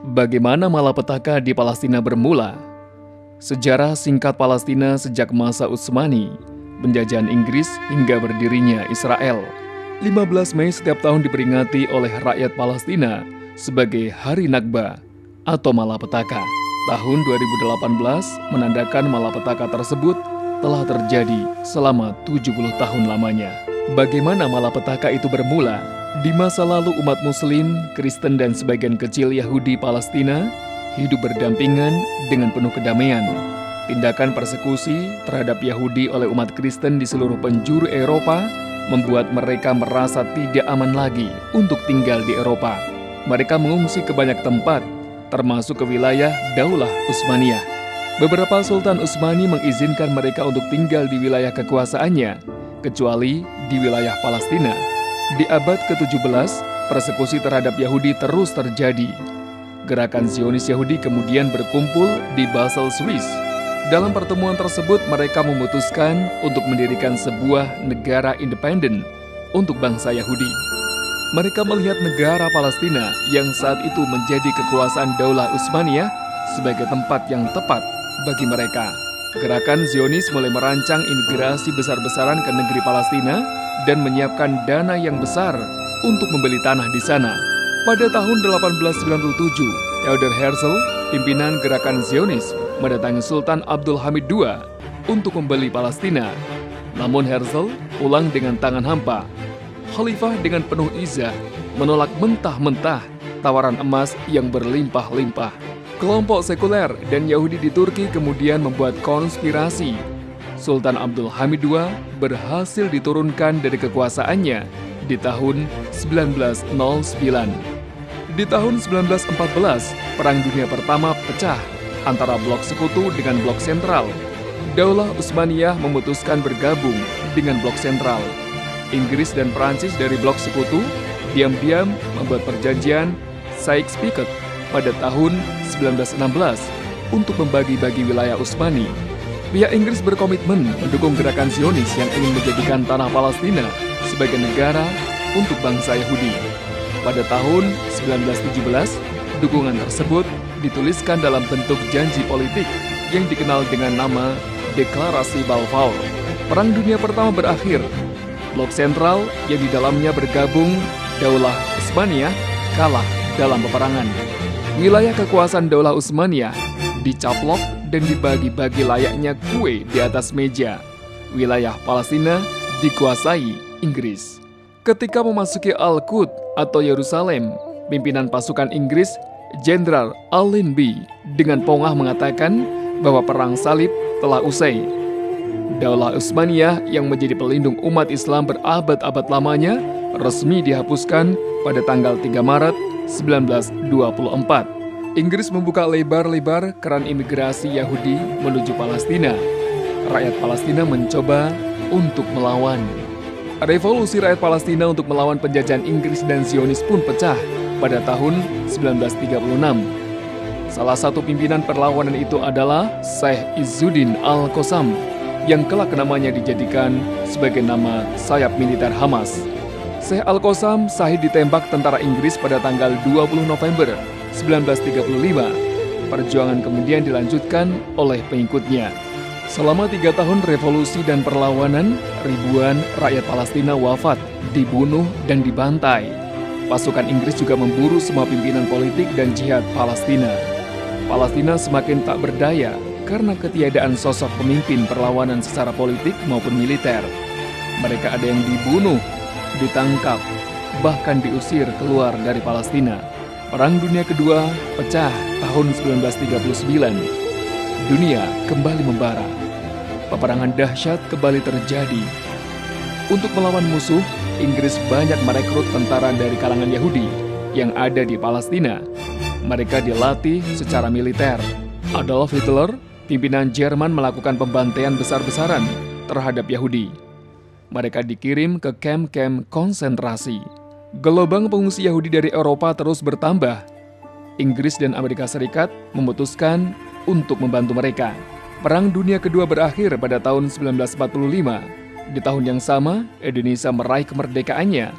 Bagaimana malapetaka di Palestina bermula? Sejarah singkat Palestina sejak masa Utsmani, penjajahan Inggris hingga berdirinya Israel. 15 Mei setiap tahun diperingati oleh rakyat Palestina sebagai Hari Nakba atau malapetaka. Tahun 2018 menandakan malapetaka tersebut telah terjadi selama 70 tahun lamanya. Bagaimana malapetaka itu bermula? Di masa lalu umat Muslim, Kristen dan sebagian kecil Yahudi Palestina hidup berdampingan dengan penuh kedamaian. Tindakan persekusi terhadap Yahudi oleh umat Kristen di seluruh penjuru Eropa membuat mereka merasa tidak aman lagi untuk tinggal di Eropa. Mereka mengungsi ke banyak tempat, termasuk ke wilayah Daulah Utsmaniyah. Beberapa Sultan Utsmani mengizinkan mereka untuk tinggal di wilayah kekuasaannya, kecuali di wilayah Palestina. Di abad ke-17, persekusi terhadap Yahudi terus terjadi. Gerakan Zionis Yahudi kemudian berkumpul di Basel, Swiss. Dalam pertemuan tersebut, mereka memutuskan untuk mendirikan sebuah negara independen untuk bangsa Yahudi. Mereka melihat negara Palestina yang saat itu menjadi kekuasaan Daulah Utsmaniyah sebagai tempat yang tepat bagi mereka. Gerakan Zionis mulai merancang imigrasi besar-besaran ke negeri Palestina dan menyiapkan dana yang besar untuk membeli tanah di sana. Pada tahun 1897, Theodor Herzl, pimpinan gerakan Zionis, mendatangi Sultan Abdul Hamid II untuk membeli Palestina. Namun Herzl pulang dengan tangan hampa. Khalifah dengan penuh izah menolak mentah-mentah tawaran emas yang berlimpah-limpah. Kelompok sekuler dan Yahudi di Turki kemudian membuat konspirasi. Sultan Abdul Hamid II berhasil diturunkan dari kekuasaannya di tahun 1909. Di tahun 1914, Perang Dunia Pertama pecah antara blok sekutu dengan blok sentral. Daulah Utsmaniyah memutuskan bergabung dengan blok sentral. Inggris dan Prancis dari blok sekutu diam-diam membuat perjanjian Sykes-Picot pada tahun 1916 untuk membagi-bagi wilayah Utsmani. Pihak Inggris berkomitmen mendukung gerakan Zionis yang ingin menjadikan tanah Palestina sebagai negara untuk bangsa Yahudi. Pada tahun 1917, dukungan tersebut dituliskan dalam bentuk janji politik yang dikenal dengan nama Deklarasi Balfour. Perang Dunia Pertama berakhir. Blok sentral yang di dalamnya bergabung Daulah Utsmaniyah kalah dalam peperangan. Wilayah kekuasaan Daulah Utsmaniyah dicaplok dan dibagi-bagi layaknya kue di atas meja. Wilayah Palestina dikuasai Inggris. Ketika memasuki Al-Quds atau Yerusalem, pimpinan pasukan Inggris, Jenderal Allenby, dengan pongah mengatakan bahwa perang salib telah usai. Daulah Utsmaniyah yang menjadi pelindung umat Islam berabad-abad lamanya resmi dihapuskan pada tanggal 3 Maret 1924. Inggris membuka lebar-lebar keran imigrasi Yahudi menuju Palestina. Rakyat Palestina mencoba untuk melawan. Revolusi rakyat Palestina untuk melawan penjajahan Inggris dan Zionis pun pecah pada tahun 1936. Salah satu pimpinan perlawanan itu adalah Syekh Izzuddin Al-Qassam, yang kelak namanya dijadikan sebagai nama sayap militer Hamas. Syekh Al-Qassam sahih ditembak tentara Inggris pada tanggal 20 November 1935. Perjuangan kemudian dilanjutkan oleh pengikutnya. Selama 3 tahun revolusi dan perlawanan, ribuan rakyat Palestina wafat, dibunuh, dan dibantai. Pasukan Inggris juga memburu semua pimpinan politik dan jihad Palestina. Palestina semakin tak berdaya karena ketiadaan sosok pemimpin perlawanan secara politik maupun militer. Mereka ada yang dibunuh, ditangkap, bahkan diusir keluar dari Palestina. Perang Dunia Kedua pecah tahun 1939. Dunia kembali membara. Peperangan dahsyat kembali terjadi. Untuk melawan musuh, Inggris banyak merekrut tentara dari kalangan Yahudi yang ada di Palestina. Mereka dilatih secara militer. Adolf Hitler, pimpinan Jerman, melakukan pembantaian besar-besaran terhadap Yahudi. Mereka dikirim ke kamp-kamp konsentrasi. Gelombang pengungsi Yahudi dari Eropa terus bertambah. Inggris dan Amerika Serikat memutuskan untuk membantu mereka. Perang Dunia Kedua berakhir pada tahun 1945. Di tahun yang sama, Indonesia meraih kemerdekaannya.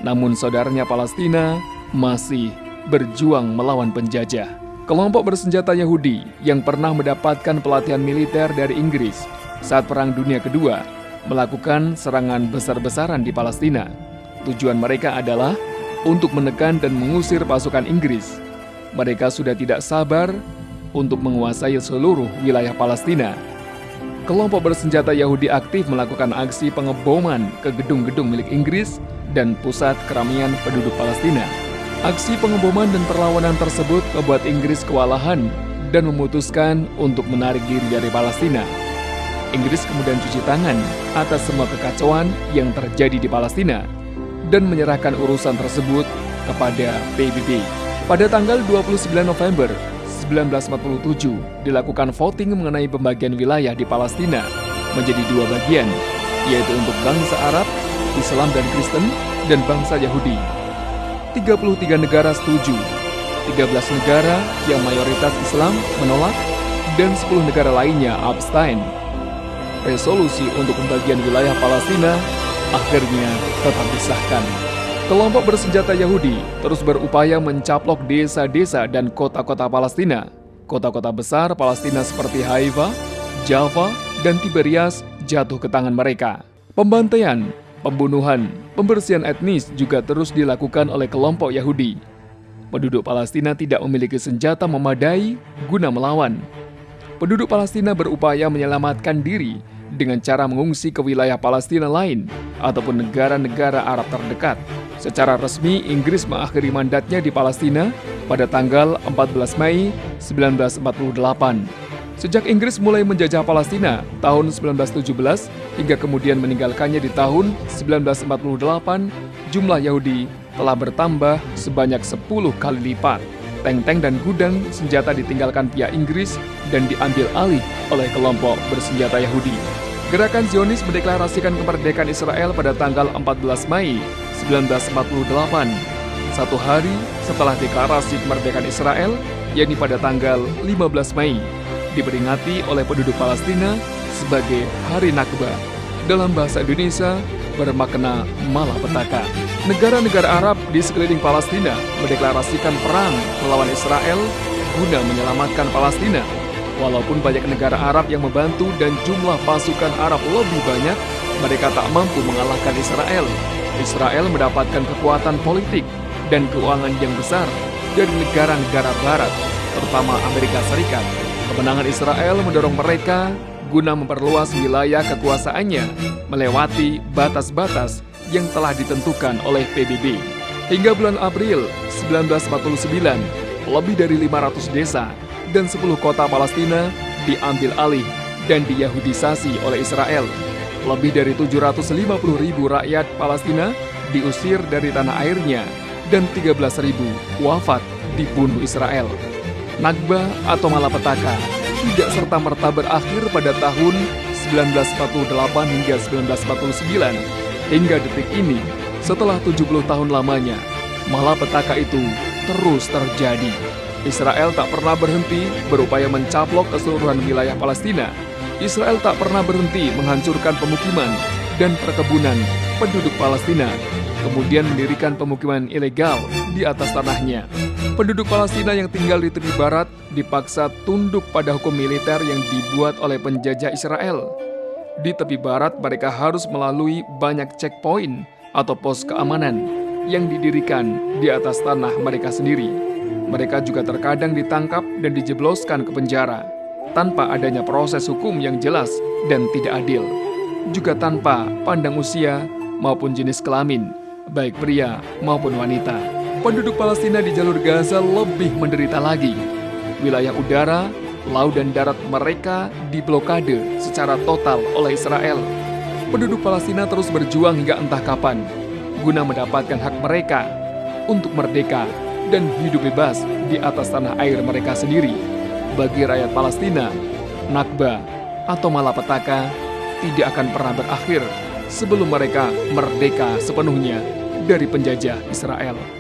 Namun saudaranya Palestina masih berjuang melawan penjajah. Kelompok bersenjata Yahudi yang pernah mendapatkan pelatihan militer dari Inggris saat Perang Dunia Kedua melakukan serangan besar-besaran di Palestina. Tujuan mereka adalah untuk menekan dan mengusir pasukan Inggris. Mereka sudah tidak sabar untuk menguasai seluruh wilayah Palestina. Kelompok bersenjata Yahudi aktif melakukan aksi pengeboman ke gedung-gedung milik Inggris dan pusat keramaian penduduk Palestina. Aksi pengeboman dan perlawanan tersebut membuat Inggris kewalahan dan memutuskan untuk menarik diri dari Palestina. Inggris kemudian cuci tangan atas semua kekacauan yang terjadi di Palestina dan menyerahkan urusan tersebut kepada PBB. Pada tanggal 29 November 1947 dilakukan voting mengenai pembagian wilayah di Palestina menjadi dua bagian, yaitu untuk bangsa Arab, Islam dan Kristen, dan bangsa Yahudi. 33 negara setuju, 13 negara yang mayoritas Islam menolak, dan 10 negara lainnya abstain. Resolusi untuk pembagian wilayah Palestina akhirnya tetap disahkan. Kelompok bersenjata Yahudi terus berupaya mencaplok desa-desa dan kota-kota Palestina. Kota-kota besar Palestina seperti Haifa, Jaffa, dan Tiberias jatuh ke tangan mereka. Pembantaian, pembunuhan, pembersihan etnis juga terus dilakukan oleh kelompok Yahudi. Penduduk Palestina tidak memiliki senjata memadai guna melawan. Penduduk Palestina berupaya menyelamatkan diri dengan cara mengungsi ke wilayah Palestina lain ataupun negara-negara Arab terdekat. Secara resmi, Inggris mengakhiri mandatnya di Palestina pada tanggal 14 Mei 1948. Sejak Inggris mulai menjajah Palestina tahun 1917 hingga kemudian meninggalkannya di tahun 1948, jumlah Yahudi telah bertambah sebanyak 10 kali lipat. Tank-tank dan gudang senjata ditinggalkan pihak Inggris dan diambil alih oleh kelompok bersenjata Yahudi. Gerakan Zionis mendeklarasikan kemerdekaan Israel pada tanggal 14 Mei 1948, satu hari setelah deklarasi kemerdekaan Israel, yakni pada tanggal 15 Mei, diperingati oleh penduduk Palestina sebagai Hari Nakba. Dalam bahasa Indonesia, bermakna malapetaka. Negara-negara Arab di sekeliling Palestina mendeklarasikan perang melawan Israel guna menyelamatkan Palestina. Walaupun banyak negara Arab yang membantu dan jumlah pasukan Arab lebih banyak, mereka tak mampu mengalahkan Israel. Israel mendapatkan kekuatan politik dan keuangan yang besar dari negara-negara Barat, terutama Amerika Serikat. Kemenangan Israel mendorong mereka guna memperluas wilayah kekuasaannya melewati batas-batas yang telah ditentukan oleh PBB. Hingga bulan April 1949, lebih dari 500 desa dan 10 kota Palestina diambil alih dan diyahudisasi oleh Israel. Lebih dari 750.000 rakyat Palestina diusir dari tanah airnya dan 13.000 wafat dibunuh Israel. Nakba atau malapetaka tidak serta-merta berakhir pada tahun 1948 hingga 1949. Hingga detik ini, setelah 70 tahun lamanya, malapetaka itu terus terjadi. Israel tak pernah berhenti berupaya mencaplok keseluruhan wilayah Palestina. Israel tak pernah berhenti menghancurkan pemukiman dan perkebunan penduduk Palestina, kemudian mendirikan pemukiman ilegal di atas tanahnya. Penduduk Palestina yang tinggal di tepi barat dipaksa tunduk pada hukum militer yang dibuat oleh penjajah Israel. Di tepi barat mereka harus melalui banyak checkpoint atau pos keamanan yang didirikan di atas tanah mereka sendiri. Mereka juga terkadang ditangkap dan dijebloskan ke penjara tanpa adanya proses hukum yang jelas dan tidak adil, juga tanpa pandang usia maupun jenis kelamin, baik pria maupun wanita. Penduduk Palestina di jalur Gaza lebih menderita lagi. Wilayah udara, laut dan darat mereka diblokade secara total oleh Israel. Penduduk Palestina terus berjuang hingga entah kapan guna mendapatkan hak mereka untuk merdeka dan hidup bebas di atas tanah air mereka sendiri. Bagi rakyat Palestina, Nakba atau malapetaka tidak akan pernah berakhir sebelum mereka merdeka sepenuhnya dari penjajah Israel.